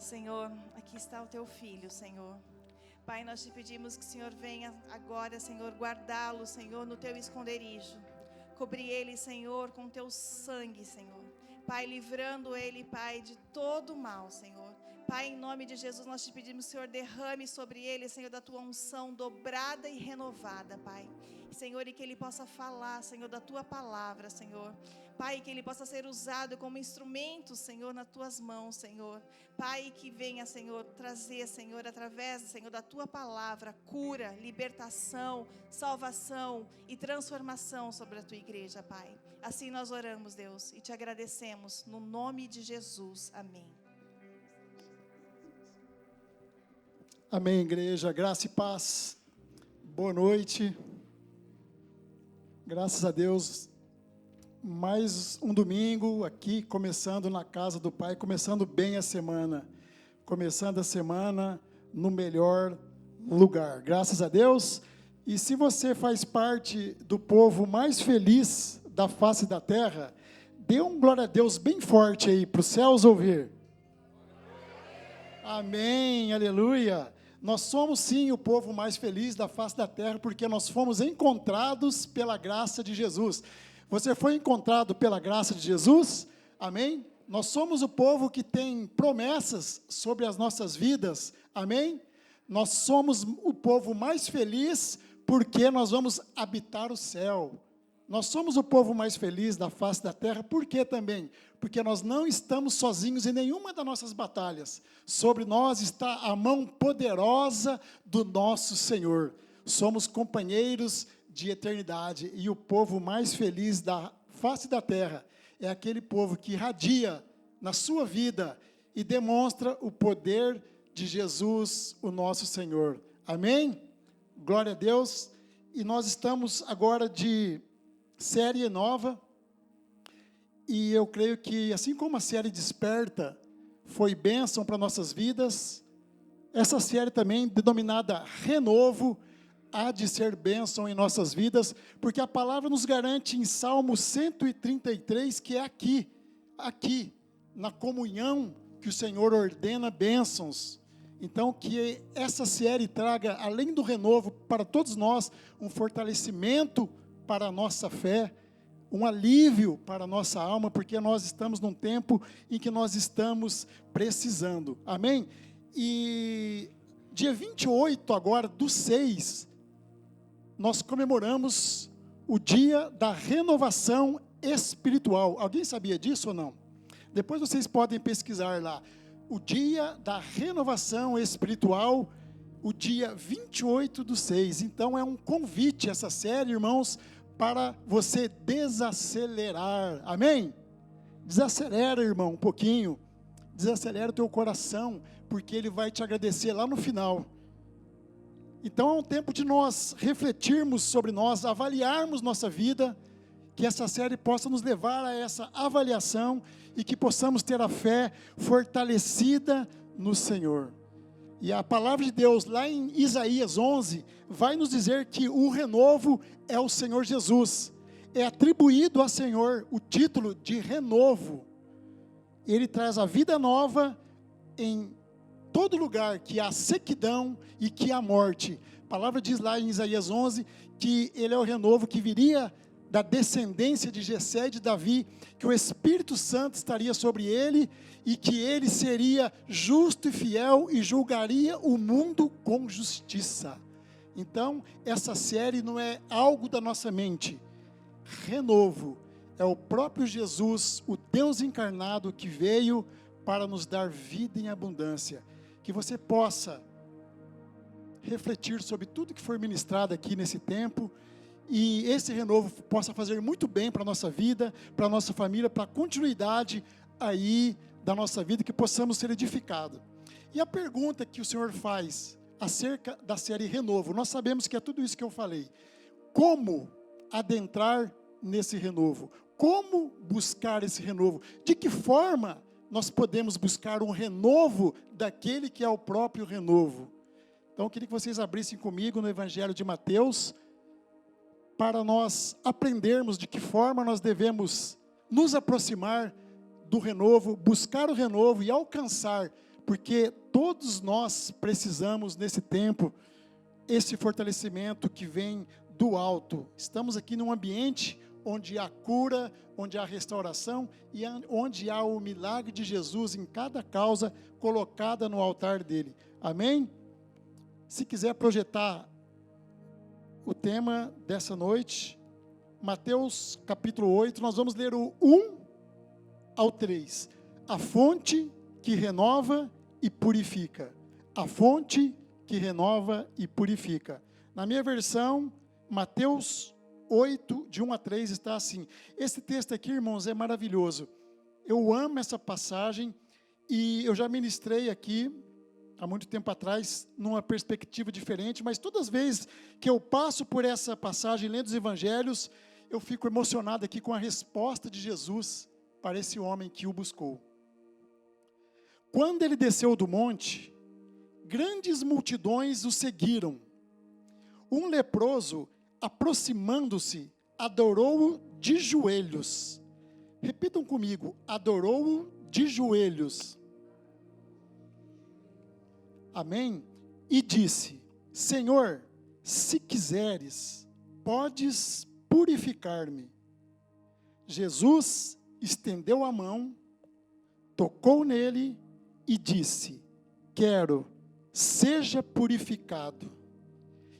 Senhor, aqui está o teu filho, Senhor. Pai, nós te pedimos que o Senhor venha agora, Senhor, guardá-lo, Senhor, no teu esconderijo. Cobrir ele, Senhor, com teu sangue, Senhor. Pai, livrando ele, Pai, de todo o mal, Senhor. Pai, em nome de Jesus, nós te pedimos, Senhor, derrame sobre ele, Senhor, da tua unção dobrada e renovada, Pai. Senhor, e que ele possa falar, Senhor, da tua palavra, Senhor. Pai, que ele possa ser usado como instrumento, Senhor, nas tuas mãos, Senhor. Pai, que venha, Senhor, trazer, Senhor, através, Senhor, da tua palavra, cura, libertação, salvação e transformação sobre a tua igreja, Pai. Assim nós oramos, Deus, e te agradecemos, no nome de Jesus. Amém. Amém, igreja. Graça e paz. Boa noite. Graças a Deus. Mais um domingo aqui, começando na casa do Pai, começando bem a semana. Começando a semana no melhor lugar. Graças a Deus. E se você faz parte do povo mais feliz da face da terra, dê um glória a Deus bem forte aí, para os céus ouvir. Amém, aleluia. Nós somos sim o povo mais feliz da face da terra, porque nós fomos encontrados pela graça de Jesus. Você foi encontrado pela graça de Jesus? Amém? Nós somos o povo que tem promessas sobre as nossas vidas. Amém? Nós somos o povo mais feliz porque nós vamos habitar o céu. Nós somos o povo mais feliz da face da terra, por quê também? Porque nós não estamos sozinhos em nenhuma das nossas batalhas. Sobre nós está a mão poderosa do nosso Senhor. Somos companheiros de eternidade, e o povo mais feliz da face da terra é aquele povo que irradia na sua vida e demonstra o poder de Jesus, o nosso Senhor. Amém? Glória a Deus. E nós estamos agora de série nova, e eu creio que, assim como a série Desperta foi bênção para nossas vidas, essa série também, denominada Renovo, há de ser bênção em nossas vidas, porque a palavra nos garante em Salmo 133, que é aqui, na comunhão que o Senhor ordena bênçãos. Então, que essa série traga, além do renovo para todos nós, um fortalecimento para a nossa fé, um alívio para a nossa alma, porque nós estamos num tempo em que nós estamos precisando. Amém? E dia 28 agora, do 6, nós comemoramos o dia da renovação espiritual. Alguém sabia disso ou não? Depois vocês podem pesquisar lá. O dia da renovação espiritual, o dia 28 do 6. Então é um convite essa série, irmãos, para você desacelerar. Amém? Desacelera, irmão, um pouquinho. Desacelera o teu coração, porque ele vai te agradecer lá no final. Então é um tempo de nós refletirmos sobre nós, avaliarmos nossa vida, que essa série possa nos levar a essa avaliação e que possamos ter a fé fortalecida no Senhor. E a palavra de Deus, lá em Isaías 11, vai nos dizer que o renovo é o Senhor Jesus. É atribuído ao Senhor o título de renovo. Ele traz a vida nova em todo lugar que há sequidão e que há morte. A palavra diz lá em Isaías 11 que ele é o renovo que viria da descendência de Jessé e de Davi, que o Espírito Santo estaria sobre ele e que ele seria justo e fiel e julgaria o mundo com justiça. Então, essa série não é algo da nossa mente. Renovo é o próprio Jesus, o Deus encarnado, que veio para nos dar vida em abundância. Que você possa refletir sobre tudo que foi ministrado aqui nesse tempo, e esse renovo possa fazer muito bem para a nossa vida, para a nossa família, para a continuidade aí da nossa vida, que possamos ser edificados. E a pergunta que o Senhor faz acerca da série Renovo, nós sabemos que é tudo isso que eu falei. Como adentrar nesse renovo? Como buscar esse renovo? De que forma nós podemos buscar um renovo daquele que é o próprio renovo? Então eu queria que vocês abrissem comigo no Evangelho de Mateus, para nós aprendermos de que forma nós devemos nos aproximar do renovo, buscar o renovo e alcançar porque todos nós precisamos nesse tempo, esse fortalecimento que vem do alto. Estamos aqui num ambiente onde há cura, onde há restauração e onde há o milagre de Jesus em cada causa colocada no altar dele. Amém? Se quiser projetar o tema dessa noite, Mateus capítulo 8, nós vamos ler o 1 ao 3. A fonte que renova e purifica. A fonte que renova e purifica. Na minha versão, Mateus 8, de 1 a 3, está assim. Esse texto aqui, irmãos, é maravilhoso. Eu amo essa passagem e eu já ministrei aqui, há muito tempo atrás, numa perspectiva diferente, mas todas as vezes que eu passo por essa passagem, lendo os evangelhos, eu fico emocionado aqui com a resposta de Jesus para esse homem que o buscou. Quando ele desceu do monte, grandes multidões o seguiram. Um leproso, aproximando-se, adorou-o de joelhos. Repitam comigo, adorou-o de joelhos. Amém? E disse, Senhor, se quiseres, podes purificar-me. Jesus estendeu a mão, tocou nele e disse, quero, seja purificado.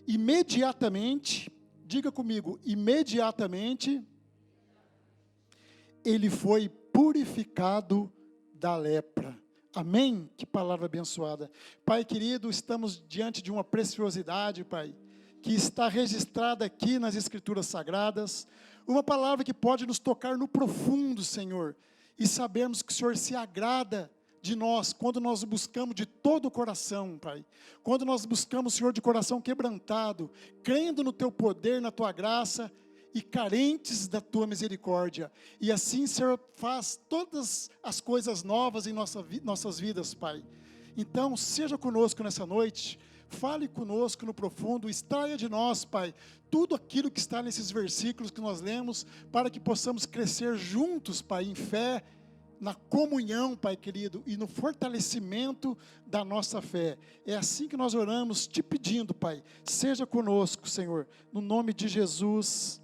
Imediatamente, diga comigo, imediatamente, ele foi purificado da lepra. Amém? Que palavra abençoada. Pai querido, estamos diante de uma preciosidade, Pai, que está registrada aqui nas Escrituras Sagradas, uma palavra que pode nos tocar no profundo, Senhor, e sabemos que o Senhor se agrada de nós, quando nós buscamos de todo o coração, Pai, quando nós buscamos, Senhor, de coração quebrantado, crendo no Teu poder, na Tua graça, e carentes da Tua misericórdia, e assim, Senhor, faz todas as coisas novas em nossas vidas, Pai. Então, seja conosco nessa noite, fale conosco no profundo, extraia de nós, Pai, tudo aquilo que está nesses versículos que nós lemos, para que possamos crescer juntos, Pai, em fé, na comunhão, Pai querido, e no fortalecimento da nossa fé. É assim que nós oramos, te pedindo, Pai, seja conosco, Senhor, no nome de Jesus,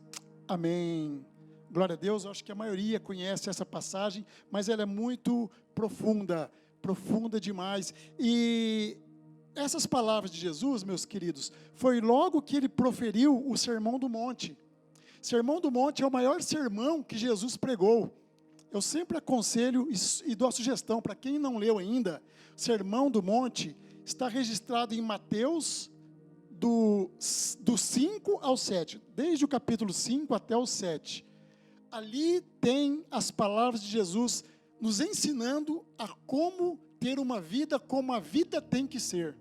amém. Glória a Deus. Eu acho que a maioria conhece essa passagem, mas ela é muito profunda demais, e essas palavras de Jesus, meus queridos, foi logo que ele proferiu o Sermão do Monte. Sermão do Monte é o maior sermão que Jesus pregou. Eu sempre aconselho e dou a sugestão, para quem não leu ainda, Sermão do Monte está registrado em Mateus, do 5 ao 7, desde o capítulo 5 até o 7. Ali tem as palavras de Jesus nos ensinando a como ter uma vida como a vida tem que ser.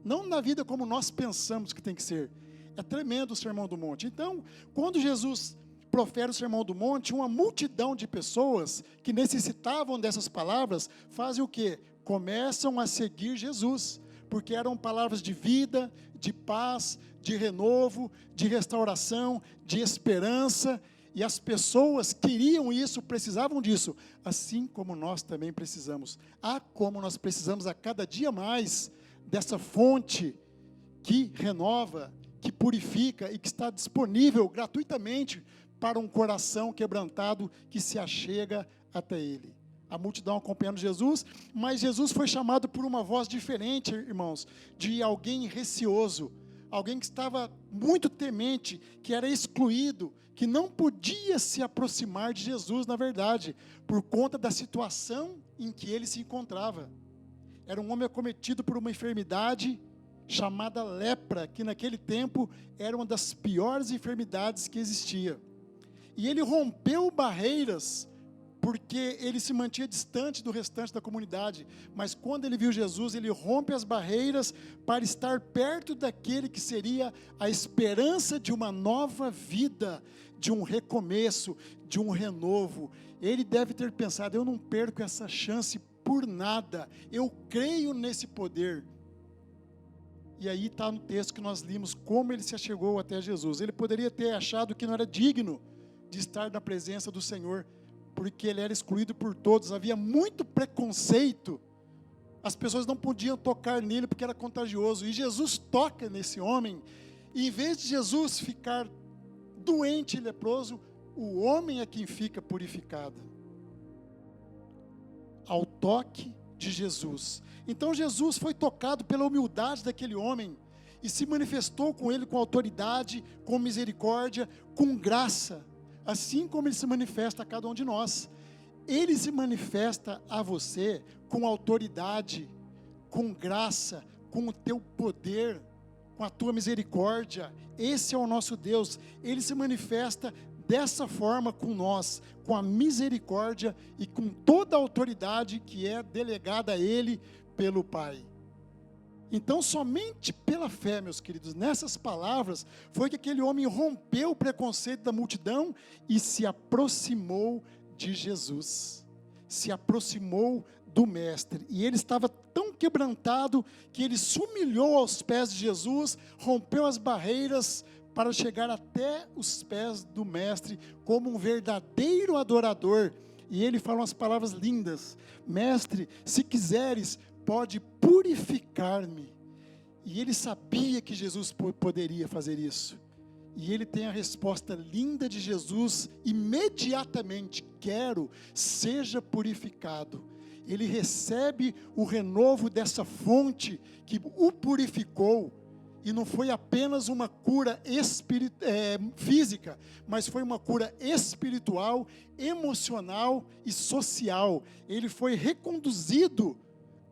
Não na vida como nós pensamos que tem que ser. É tremendo o Sermão do Monte. Então, quando Jesus profere o Sermão do Monte, uma multidão de pessoas que necessitavam dessas palavras, fazem o quê? Começam a seguir Jesus, porque eram palavras de vida, de paz, de renovo, de restauração, de esperança, e as pessoas queriam isso, precisavam disso, assim como nós também precisamos. Como nós precisamos a cada dia mais dessa fonte que renova, que purifica e que está disponível gratuitamente para um coração quebrantado que se achega até Ele. A multidão acompanhando Jesus, mas Jesus foi chamado por uma voz diferente, irmãos, de alguém receoso, alguém que estava muito temente, que era excluído, que não podia se aproximar de Jesus, na verdade, por conta da situação em que ele se encontrava. Era um homem acometido por uma enfermidade chamada lepra, que naquele tempo era uma das piores enfermidades que existia. E ele rompeu barreiras, porque ele se mantinha distante do restante da comunidade, mas quando ele viu Jesus, ele rompe as barreiras para estar perto daquele que seria a esperança de uma nova vida, de um recomeço, de um renovo. Ele deve ter pensado, eu não perco essa chance por nada, eu creio nesse poder. E aí está no texto que nós limos, como ele se achegou até Jesus. Ele poderia ter achado que não era digno de estar na presença do Senhor, porque ele era excluído por todos, havia muito preconceito As pessoas não podiam tocar nele porque era contagioso. E Jesus toca nesse homem. E em vez de Jesus ficar doente e leproso, o homem é quem fica purificado. Ao toque de Jesus. Então Jesus foi tocado pela humildade daquele homem e se manifestou com ele com autoridade, com misericórdia, com graça, assim como ele se manifesta a cada um de nós. Ele se manifesta a você com autoridade, com graça, com o teu poder, com a tua misericórdia. Esse é o nosso Deus. Ele se manifesta dessa forma com nós, com a misericórdia e com toda a autoridade que é delegada a Ele pelo Pai. Então, somente pela fé, meus queridos, nessas palavras, foi que aquele homem rompeu o preconceito da multidão e se aproximou de Jesus, se aproximou do Mestre. E ele estava tão quebrantado que ele se humilhou aos pés de Jesus, rompeu as barreiras para chegar até os pés do Mestre como um verdadeiro adorador. E ele fala umas palavras lindas: Mestre, se quiseres, pode purificar-me. E ele sabia que Jesus poderia fazer isso. E ele tem a resposta linda de Jesus imediatamente: quero, seja purificado. Ele recebe o renovo dessa fonte que o purificou. E não foi apenas uma cura física, mas foi uma cura espiritual, emocional e social. Ele foi reconduzido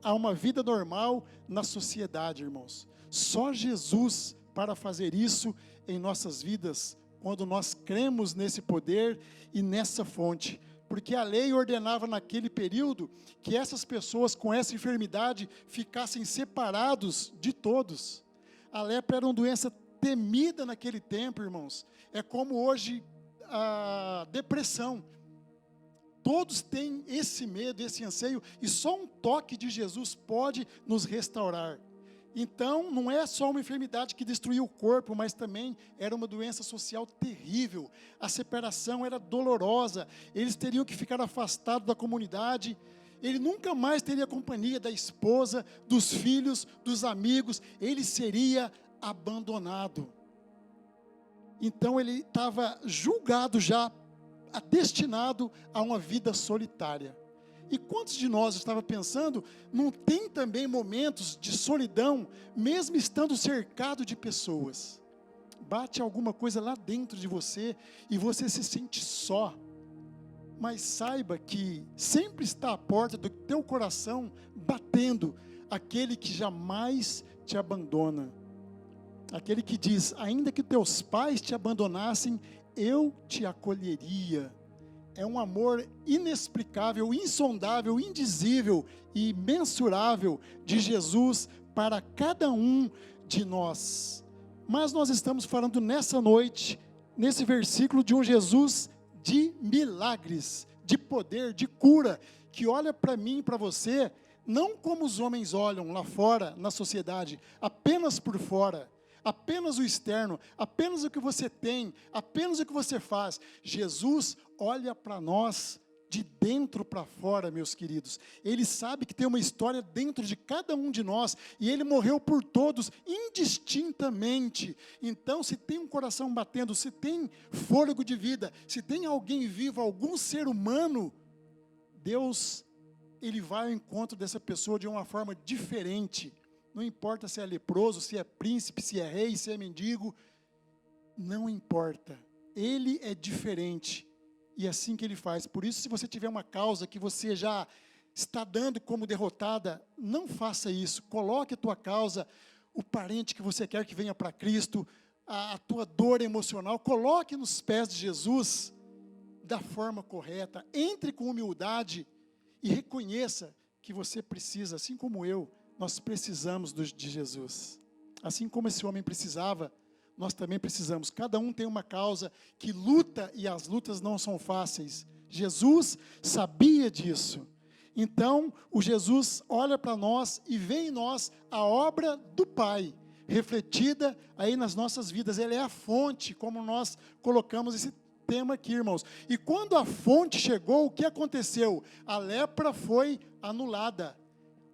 a uma vida normal na sociedade, irmãos. Só Jesus para fazer isso em nossas vidas, quando nós cremos nesse poder e nessa fonte. Porque a lei ordenava naquele período que essas pessoas com essa enfermidade ficassem separados de todos. A lepra era uma doença temida naquele tempo, irmãos. É como hoje a depressão. Todos têm esse medo, esse anseio, e só um toque de Jesus pode nos restaurar. Então, não é só uma enfermidade que destruía o corpo, mas também era uma doença social terrível. A separação era dolorosa, eles teriam que ficar afastados da comunidade. Ele nunca mais teria companhia da esposa, dos filhos, dos amigos. Ele seria abandonado. Então ele estava julgado já, destinado a uma vida solitária. E quantos de nós estava pensando, não tem também momentos de solidão, mesmo estando cercado de pessoas? Bate alguma coisa lá dentro de você e você se sente só. Mas saiba que sempre está à porta do teu coração, batendo, aquele que jamais te abandona. Aquele que diz: ainda que teus pais te abandonassem, eu te acolheria. É um amor inexplicável, insondável, indizível e imensurável de Jesus para cada um de nós. Mas nós estamos falando nessa noite, nesse versículo, de um Jesus de milagres, de poder, de cura, que olha para mim e para você, não como os homens olham lá fora, na sociedade, apenas por fora, apenas o externo, apenas o que você tem, apenas o que você faz. Jesus olha para nós de dentro para fora, meus queridos. Ele sabe que tem uma história dentro de cada um de nós, e Ele morreu por todos, indistintamente. Então, se tem um coração batendo, se tem fôlego de vida, se tem alguém vivo, algum ser humano, Deus, Ele vai ao encontro dessa pessoa de uma forma diferente. Não importa se é leproso, se é príncipe, se é rei, se é mendigo, não importa. Ele é diferente. E é assim que Ele faz. Por isso, se você tiver uma causa que você já está dando como derrotada, não faça isso. Coloque a tua causa, o parente que você quer que venha para Cristo, a tua dor emocional, coloque nos pés de Jesus da forma correta. Entre com humildade e reconheça que você precisa, assim como eu, nós precisamos de Jesus. Assim como esse homem precisava, nós também precisamos. Cada um tem uma causa que luta, e as lutas não são fáceis. Jesus sabia disso. Então, o Jesus olha para nós e vê em nós a obra do Pai, refletida aí nas nossas vidas. Ele é a fonte, como nós colocamos esse tema aqui, irmãos. E quando a fonte chegou, o que aconteceu? A lepra foi anulada.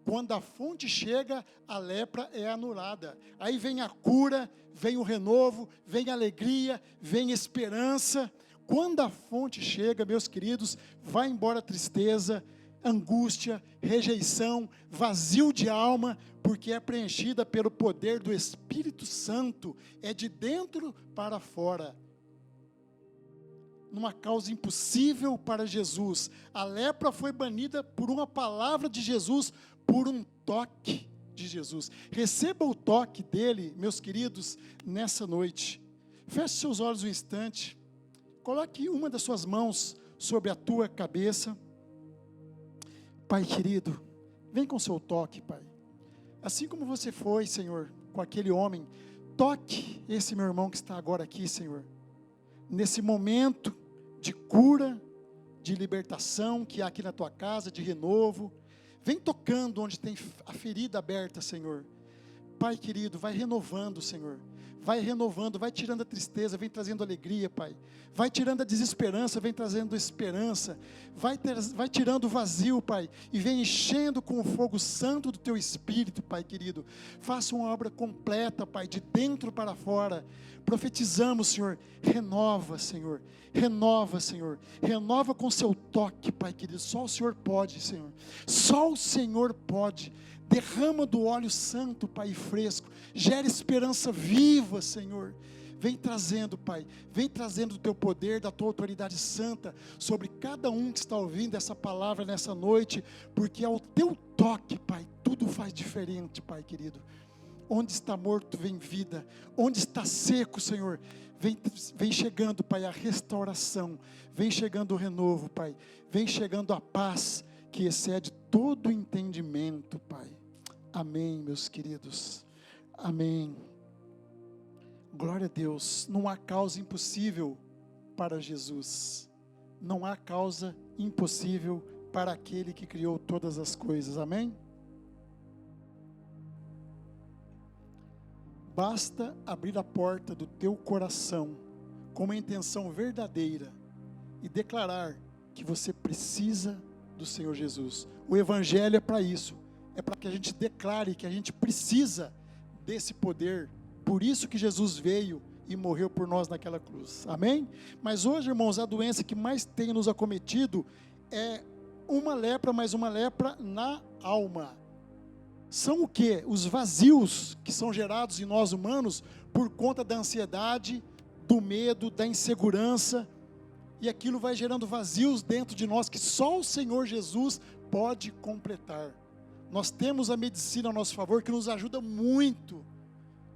Quando a fonte chega, a lepra é anulada. Aí vem a cura, vem o renovo, vem a alegria, vem a esperança. Quando a fonte chega, meus queridos, vai embora a tristeza, angústia, rejeição, vazio de alma, porque é preenchida pelo poder do Espírito Santo, é de dentro para fora. Numa causa impossível para Jesus, a lepra foi banida por uma palavra de Jesus, por um toque de Jesus. Receba o toque dele, meus queridos, nessa noite. Feche seus olhos um instante, coloque uma das suas mãos sobre a tua cabeça. Pai querido, vem com seu toque, Pai. Assim como você foi, Senhor, com aquele homem, toque esse meu irmão que está agora aqui, Senhor. Nesse momento de cura, de libertação que há aqui na tua casa, de renovo. Vem tocando onde tem a ferida aberta, Senhor. Pai querido, vai renovando, Senhor. Vai renovando, vai tirando a tristeza, vem trazendo alegria, Pai. Vai tirando a desesperança, vem trazendo esperança. Vai tirando o vazio, Pai, e vem enchendo com o fogo santo do Teu Espírito, Pai querido. Faça uma obra completa, Pai, de dentro para fora. Profetizamos, Senhor, renova, Senhor. Renova, Senhor. Renova com Seu toque, Pai querido. Só o Senhor pode, Senhor. Só o Senhor pode. Derrama do óleo santo, Pai, fresco. Gera esperança viva, Senhor. Vem trazendo, Pai. Vem trazendo o Teu poder, da Tua autoridade santa sobre cada um que está ouvindo essa palavra nessa noite. Porque ao Teu toque, Pai, tudo faz diferente, Pai querido. Onde está morto, vem vida. Onde está seco, Senhor, vem chegando, Pai, a restauração. Vem chegando o renovo, Pai. Vem chegando a paz que excede todo o entendimento, Pai. Amém, meus queridos. Amém. Glória a Deus. Não há causa impossível para Jesus. Não há causa impossível para aquele que criou todas as coisas. Amém? Basta abrir a porta do teu coração com uma intenção verdadeira e declarar que você precisa do Senhor Jesus. O Evangelho é para isso. É para que a gente declare que a gente precisa desse poder. Por isso que Jesus veio e morreu por nós naquela cruz. Amém? Mas hoje, irmãos, a doença que mais tem nos acometido é uma lepra, mas uma lepra na alma. São o quê? Os vazios que são gerados em nós humanos por conta da ansiedade, do medo, da insegurança. E aquilo vai gerando vazios dentro de nós que só o Senhor Jesus pode completar. Nós temos a medicina a nosso favor que nos ajuda muito.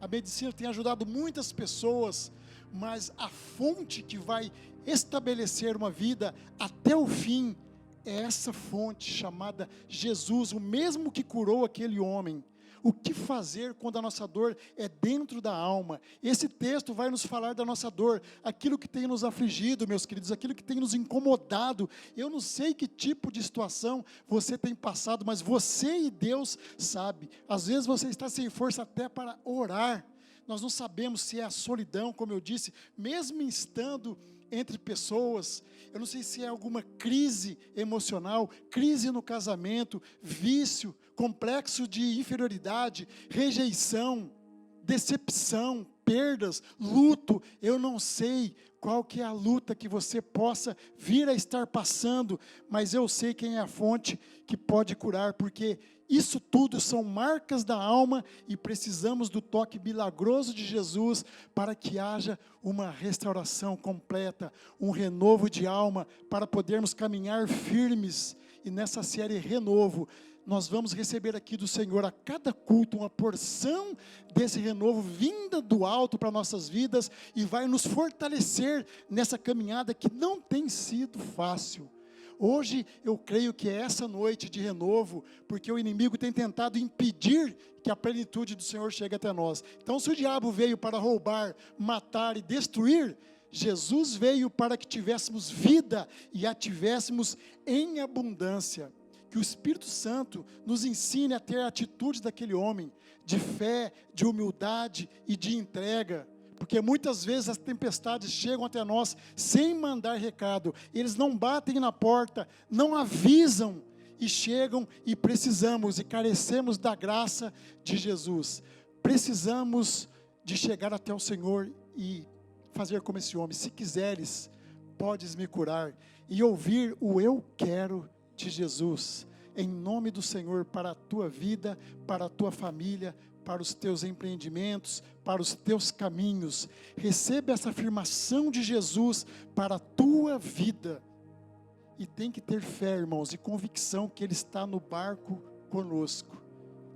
A medicina tem ajudado muitas pessoas, mas a fonte que vai estabelecer uma vida até o fim é essa fonte chamada Jesus, o mesmo que curou aquele homem. O que fazer quando a nossa dor é dentro da alma? Esse texto vai nos falar da nossa dor, aquilo que tem nos afligido, meus queridos, aquilo que tem nos incomodado. Eu não sei que tipo de situação você tem passado, mas você e Deus sabe. Às vezes você está sem força até para orar. Nós não sabemos se é a solidão, como eu disse, mesmo estando entre pessoas. Eu não sei se é alguma crise emocional, crise no casamento, vício, complexo de inferioridade, rejeição, decepção, perdas, luto. Eu não sei qual que é a luta que você possa vir a estar passando, mas eu sei quem é a fonte que pode curar, porque isso tudo são marcas da alma e precisamos do toque milagroso de Jesus para que haja uma restauração completa, um renovo de alma, para podermos caminhar firmes. E nessa série Renovo, nós vamos receber aqui do Senhor a cada culto uma porção desse renovo vinda do alto para nossas vidas e vai nos fortalecer nessa caminhada que não tem sido fácil. Hoje eu creio que é essa noite de renovo, porque o inimigo tem tentado impedir que a plenitude do Senhor chegue até nós. Então, se o diabo veio para roubar, matar e destruir, Jesus veio para que tivéssemos vida e a tivéssemos em abundância. Que o Espírito Santo nos ensine a ter a atitude daquele homem, de fé, de humildade e de entrega. Porque muitas vezes as tempestades chegam até nós sem mandar recado. Eles não batem na porta, não avisam. e chegam e precisamos e carecemos da graça de Jesus. Precisamos de chegar até o Senhor e fazer como esse homem: se quiseres, podes me curar, e ouvir o eu quero de Jesus, em nome do Senhor, para a tua vida, para a tua família, para os teus empreendimentos, para os teus caminhos. Receba essa afirmação de Jesus para a tua vida. E tem que ter fé, irmãos, e convicção que Ele está no barco conosco.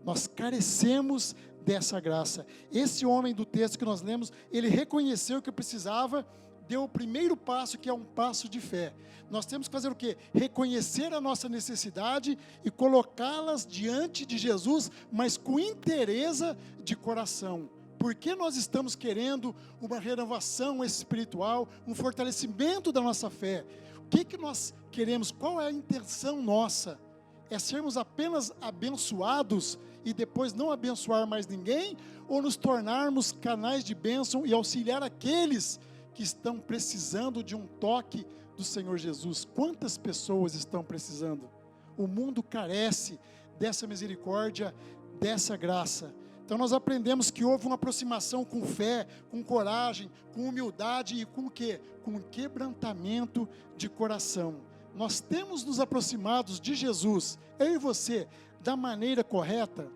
Nós carecemos dessa graça. Esse homem do texto que nós lemos, ele reconheceu que precisava, deu o primeiro passo, que é um passo de fé. Nós temos que fazer o quê? Reconhecer a nossa necessidade e colocá-las diante de Jesus, mas com inteireza de coração. Porque nós estamos querendo uma renovação espiritual, um fortalecimento da nossa fé. O que nós queremos? Qual é a intenção nossa? É sermos apenas abençoados e depois não abençoar mais ninguém? Ou nos tornarmos canais de bênção e auxiliar aqueles que estão precisando de um toque do Senhor Jesus? Quantas pessoas estão precisando? O mundo carece dessa misericórdia, dessa graça. Então nós aprendemos que houve uma aproximação com fé, com coragem, com humildade e com o quê? Com quebrantamento de coração. Nós temos nos aproximados de Jesus, eu e você, da maneira correta?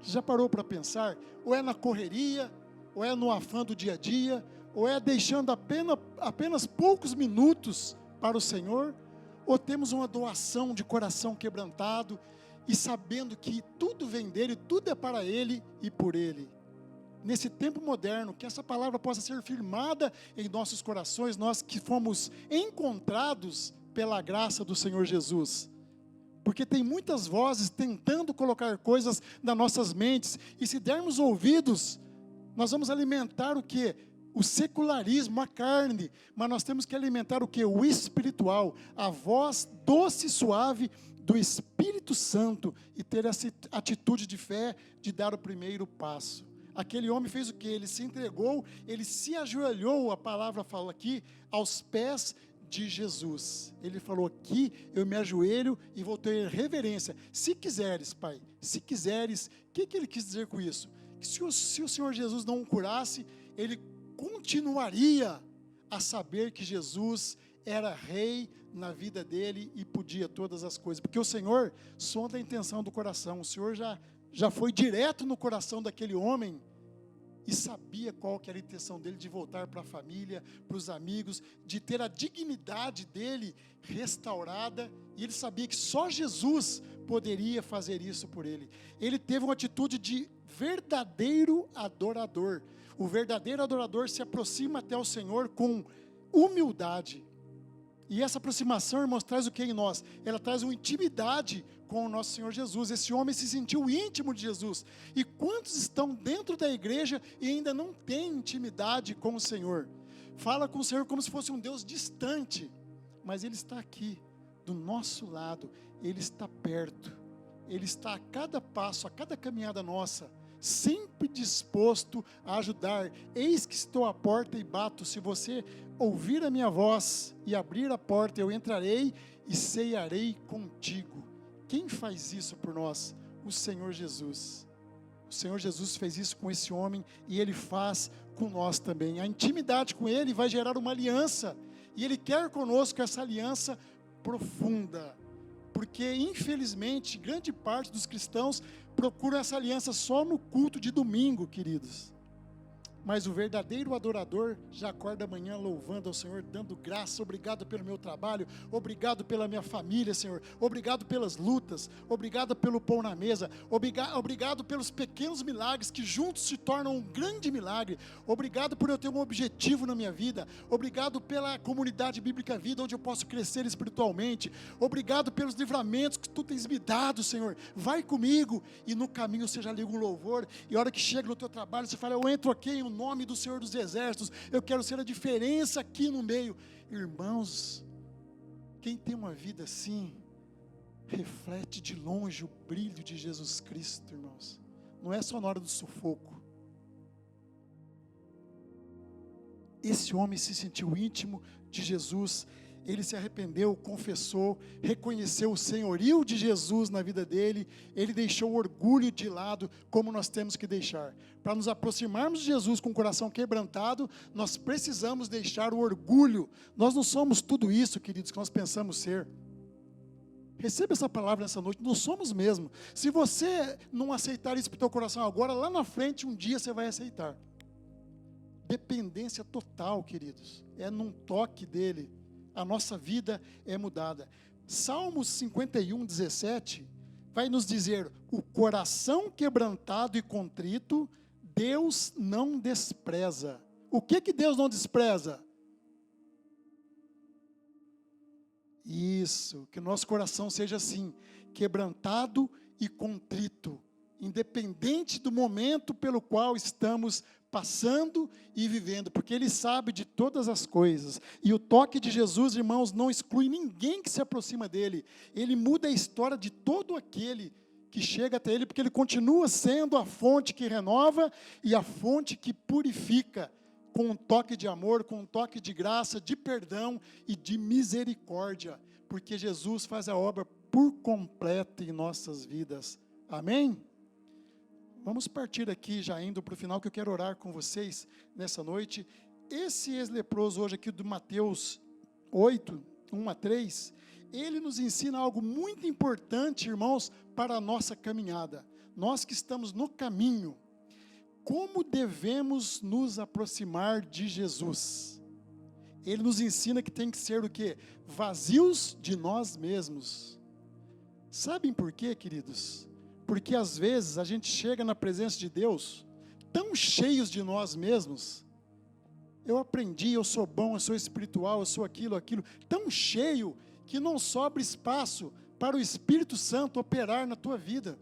Já parou para pensar? Ou é na correria, ou é no afã do dia a dia, ou é deixando apenas poucos minutos para o Senhor? Ou temos uma doação de coração quebrantado e sabendo que tudo vem dEle, tudo é para Ele e por Ele? Nesse tempo moderno, que essa palavra possa ser firmada em nossos corações, nós que fomos encontrados pela graça do Senhor Jesus. Porque tem muitas vozes tentando colocar coisas nas nossas mentes, e se dermos ouvidos, nós vamos alimentar o quê? O secularismo, a carne, mas nós temos que alimentar o quê? O espiritual, a voz doce e suave do Espírito Santo, e ter essa atitude de fé, de dar o primeiro passo. Aquele homem fez o quê? Ele se entregou, ele se ajoelhou, a palavra fala aqui, aos pés de Jesus. Ele falou: aqui eu me ajoelho e vou ter reverência. Se quiseres, Pai, se quiseres. O que ele quis dizer com isso? Que se o Senhor Jesus não o curasse, ele continuaria a saber que Jesus era rei na vida dele e podia todas as coisas, porque o Senhor sonda a intenção do coração. O Senhor já foi direto no coração daquele homem e sabia qual que era a intenção dele, de voltar para a família, para os amigos, de ter a dignidade dele restaurada, e ele sabia que só Jesus poderia fazer isso por ele. Ele teve uma atitude de verdadeiro adorador. O verdadeiro adorador se aproxima até o Senhor com humildade. E essa aproximação, irmãos, traz o que em nós? Ela traz uma intimidade com o nosso Senhor Jesus. Esse homem se sentiu íntimo de Jesus. E quantos estão dentro da igreja e ainda não têm intimidade com o Senhor? Fala com o Senhor como se fosse um Deus distante, mas Ele está aqui, do nosso lado. Ele está perto. Ele está a cada passo, a cada caminhada nossa, sempre disposto a ajudar. Eis que estou à porta e bato. Se você ouvir a minha voz e abrir a porta, eu entrarei e cearei contigo. Quem faz isso por nós? O Senhor Jesus. O Senhor Jesus fez isso com esse homem e Ele faz com nós também. A intimidade com Ele vai gerar uma aliança, e Ele quer conosco essa aliança profunda, porque infelizmente grande parte dos cristãos procuram essa aliança só no culto de domingo, queridos. Mas o verdadeiro adorador já acorda amanhã louvando ao Senhor, dando graça. Obrigado pelo meu trabalho, obrigado pela minha família, Senhor, obrigado pelas lutas, obrigado pelo pão na mesa, obrigado pelos pequenos milagres que juntos se tornam um grande milagre, obrigado por eu ter um objetivo na minha vida, obrigado pela comunidade Bíblica Vida, onde eu posso crescer espiritualmente, obrigado pelos livramentos que Tu tens me dado, Senhor. Vai comigo, e no caminho você já liga um louvor, e a hora que chega no teu trabalho, você fala: eu entro aqui em nome do Senhor dos Exércitos, eu quero ser a diferença aqui no meio. Irmãos, quem tem uma vida assim, reflete de longe o brilho de Jesus Cristo, irmãos. Não é só na hora do sufoco. Esse homem se sentiu íntimo de Jesus, ele se arrependeu, confessou, reconheceu o senhorio de Jesus na vida dele, ele deixou o orgulho de lado, como nós temos que deixar. Para nos aproximarmos de Jesus com o coração quebrantado, nós precisamos deixar o orgulho. Nós não somos tudo isso, queridos, que nós pensamos ser. Receba essa palavra nessa noite, não somos mesmo. Se você não aceitar isso para o teu coração agora, lá na frente, um dia você vai aceitar. Dependência total, queridos, é num toque dele. A nossa vida é mudada. Salmos 51, 17, vai nos dizer, o coração quebrantado e contrito, Deus não despreza. O que Deus não despreza? Isso, que o nosso coração seja assim, quebrantado e contrito, independente do momento pelo qual estamos passando e vivendo, porque Ele sabe de todas as coisas, e o toque de Jesus, irmãos, não exclui ninguém que se aproxima dEle, Ele muda a história de todo aquele que chega até Ele, porque Ele continua sendo a fonte que renova, e a fonte que purifica, com um toque de amor, com um toque de graça, de perdão e de misericórdia, porque Jesus faz a obra por completo em nossas vidas, amém? Vamos partir aqui, já indo para o final, que eu quero orar com vocês nessa noite. Esse ex-leproso hoje aqui do Mateus 8, 1 a 3, ele nos ensina algo muito importante, irmãos, para a nossa caminhada. Nós que estamos no caminho, como devemos nos aproximar de Jesus? Ele nos ensina que tem que ser o quê? Vazios de nós mesmos. Sabem por quê, queridos? Porque às vezes a gente chega na presença de Deus tão cheios de nós mesmos. Eu aprendi, eu sou bom, eu sou espiritual, eu sou aquilo, tão cheio que não sobra espaço para o Espírito Santo operar na tua vida.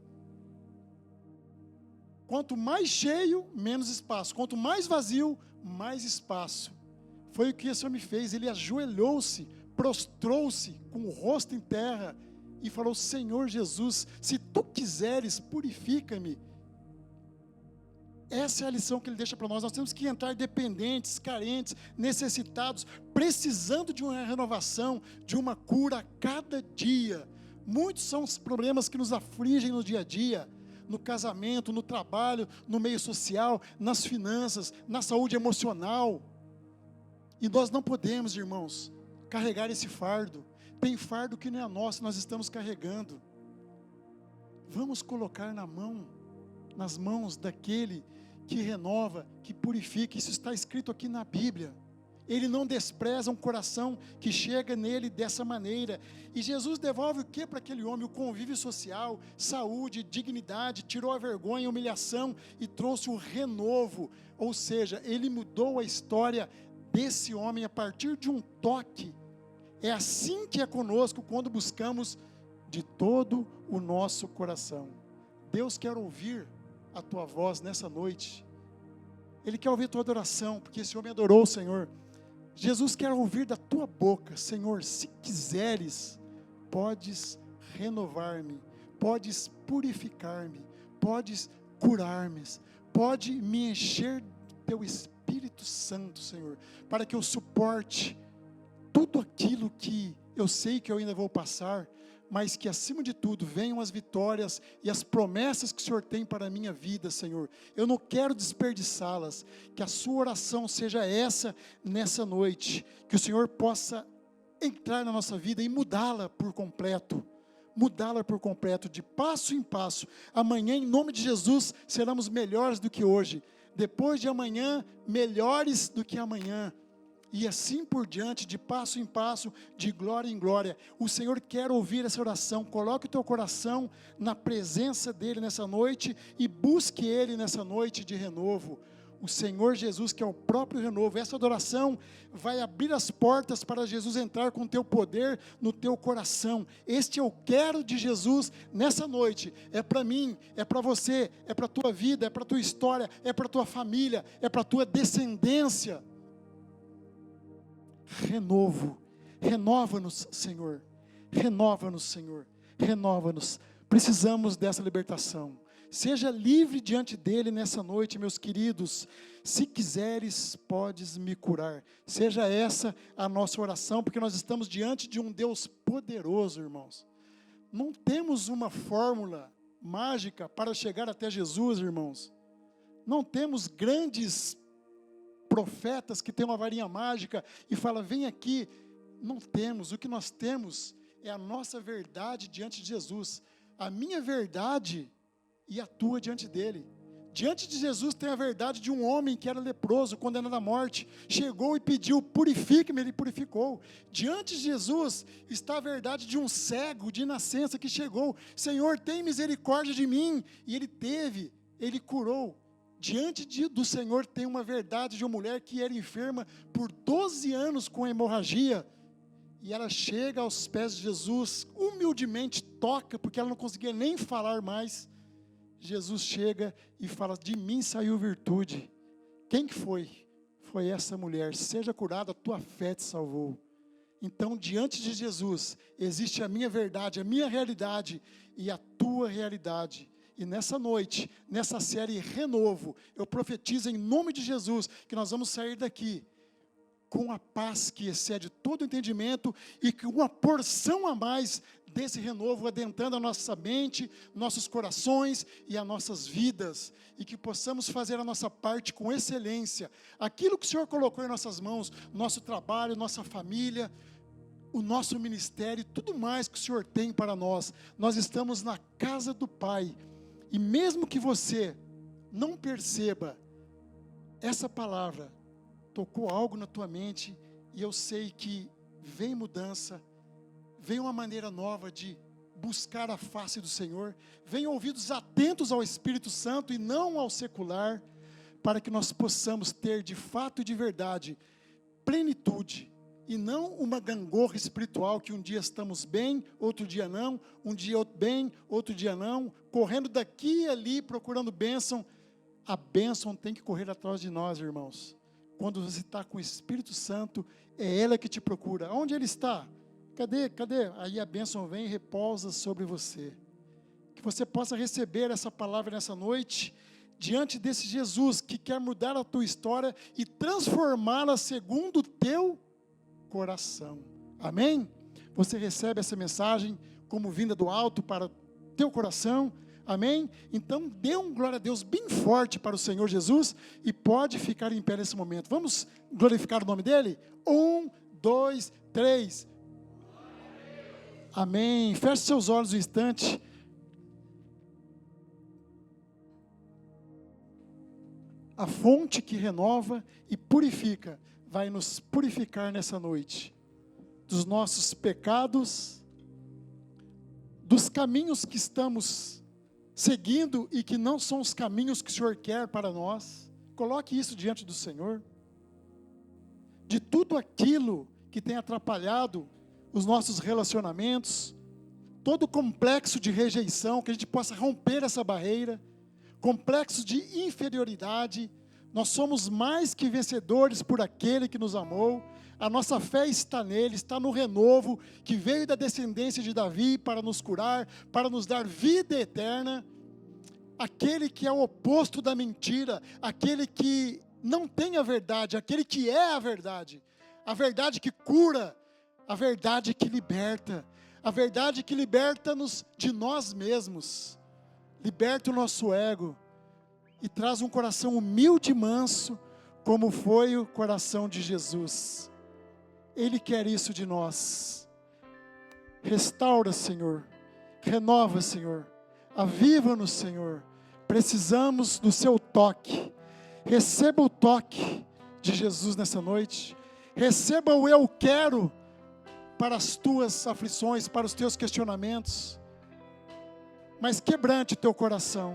Quanto mais cheio, menos espaço. Quanto mais vazio, mais espaço. Foi o que o Senhor me fez. Ele ajoelhou-se, prostrou-se com o rosto em terra e falou, Senhor Jesus, se Tu quiseres, purifica-me. Essa é a lição que Ele deixa para nós. Nós temos que entrar dependentes, carentes, necessitados, precisando de uma renovação, de uma cura a cada dia. Muitos são os problemas que nos afligem no dia a dia, no casamento, no trabalho, no meio social, nas finanças, na saúde emocional. E nós não podemos, irmãos, carregar esse fardo. Tem fardo que não é nosso, nós estamos carregando. Vamos colocar nas mãos daquele que renova, que purifica. Isso está escrito aqui na Bíblia. Ele não despreza um coração que chega nele dessa maneira. E Jesus devolve o que para aquele homem? O convívio social, saúde, dignidade, tirou a vergonha, a humilhação e trouxe o renovo. Ou seja, Ele mudou a história desse homem a partir de um toque. É assim que é conosco quando buscamos de todo o nosso coração. Deus quer ouvir a tua voz nessa noite. Ele quer ouvir a tua adoração, porque esse homem adorou o Senhor. Jesus quer ouvir da tua boca, Senhor, se quiseres, podes renovar-me, podes purificar-me, podes curar-me, pode me encher do teu Espírito Santo, Senhor, para que eu suporte tudo aquilo que eu sei que eu ainda vou passar, mas que acima de tudo venham as vitórias e as promessas que o Senhor tem para a minha vida, Senhor. Eu não quero desperdiçá-las, que a sua oração seja essa nessa noite, que o Senhor possa entrar na nossa vida e mudá-la por completo, de passo em passo. Amanhã, em nome de Jesus, seremos melhores do que hoje, depois de amanhã, melhores do que amanhã, e assim por diante, de passo em passo, de glória em glória. O Senhor quer ouvir essa oração. Coloque o teu coração na presença dEle nessa noite e busque Ele nessa noite de renovo. O Senhor Jesus, que é o próprio renovo. Essa adoração vai abrir as portas para Jesus entrar com o teu poder no teu coração. Este eu quero de Jesus nessa noite. É para mim, é para você, é para a tua vida, é para a tua história, é para a tua família, é para a tua descendência. Renovo, renova-nos, Senhor, renova-nos, Senhor, renova-nos. Precisamos dessa libertação. Seja livre diante dele nessa noite, meus queridos. Se quiseres, podes me curar. Seja essa a nossa oração, porque nós estamos diante de um Deus poderoso, irmãos. Não temos uma fórmula mágica para chegar até Jesus, irmãos. Não temos grandes profetas que têm uma varinha mágica e falam, vem aqui. Não temos. O que nós temos é a nossa verdade diante de Jesus. A minha verdade e a tua diante dele. Diante de Jesus tem a verdade de um homem que era leproso, condenado à morte. Chegou e pediu, purifique-me, ele purificou. Diante de Jesus está a verdade de um cego de nascença que chegou. Senhor, tem misericórdia de mim. E ele teve, ele curou. Diante do Senhor tem uma verdade de uma mulher que era enferma por 12 anos com hemorragia. E ela chega aos pés de Jesus, humildemente toca, porque ela não conseguia nem falar mais. Jesus chega e fala, de mim saiu virtude. Quem que foi? Foi essa mulher. Seja curada, a tua fé te salvou. Então, diante de Jesus, existe a minha verdade, a minha realidade e a tua realidade. E nessa noite, nessa série Renovo, eu profetizo em nome de Jesus, que nós vamos sair daqui com a paz que excede todo entendimento e com uma porção a mais desse renovo adentrando a nossa mente, nossos corações e as nossas vidas, e que possamos fazer a nossa parte com excelência, aquilo que o Senhor colocou em nossas mãos, nosso trabalho, nossa família, o nosso ministério, tudo mais que o Senhor tem para nós. Nós estamos na casa do Pai, e mesmo que você não perceba, essa palavra tocou algo na tua mente, e eu sei que vem mudança, vem uma maneira nova de buscar a face do Senhor, vem ouvidos atentos ao Espírito Santo e não ao secular, para que nós possamos ter de fato e de verdade plenitude, e não uma gangorra espiritual que um dia estamos bem, outro dia não, um dia bem, outro dia não, correndo daqui e ali procurando bênção. A bênção tem que correr atrás de nós, irmãos. Quando você está com o Espírito Santo, é ela que te procura. Onde ele está? Cadê? Aí a bênção vem e repousa sobre você. Que você possa receber essa palavra nessa noite, diante desse Jesus que quer mudar a tua história e transformá-la segundo o teu coração. Amém? Você recebe essa mensagem como vinda do alto para o teu coração. Amém? Então dê um glória a Deus bem forte para o Senhor Jesus e pode ficar em pé nesse momento. Vamos glorificar o nome dele? 1, 2, 3. Amém. Feche seus olhos um instante. A fonte que renova e purifica vai nos purificar nessa noite dos nossos pecados, dos caminhos que estamos seguindo e que não são os caminhos que o Senhor quer para nós. Coloque isso diante do Senhor. De tudo aquilo que tem atrapalhado os nossos relacionamentos, todo complexo de rejeição, que a gente possa romper essa barreira, complexo de inferioridade. Nós somos mais que vencedores por aquele que nos amou. A nossa fé está nele, está no renovo, que veio da descendência de Davi para nos curar, para nos dar vida eterna. Aquele que é o oposto da mentira, aquele que não tem a verdade, aquele que é a verdade que cura, a verdade que liberta, a verdade que liberta-nos de nós mesmos, liberta o nosso ego e traz um coração humilde e manso, como foi o coração de Jesus. Ele quer isso de nós. Restaura, Senhor, renova, Senhor, aviva-nos, Senhor. Precisamos do seu toque. Receba o toque de Jesus nessa noite. Receba o eu quero para as tuas aflições, para os teus questionamentos. Mas quebrante teu coração.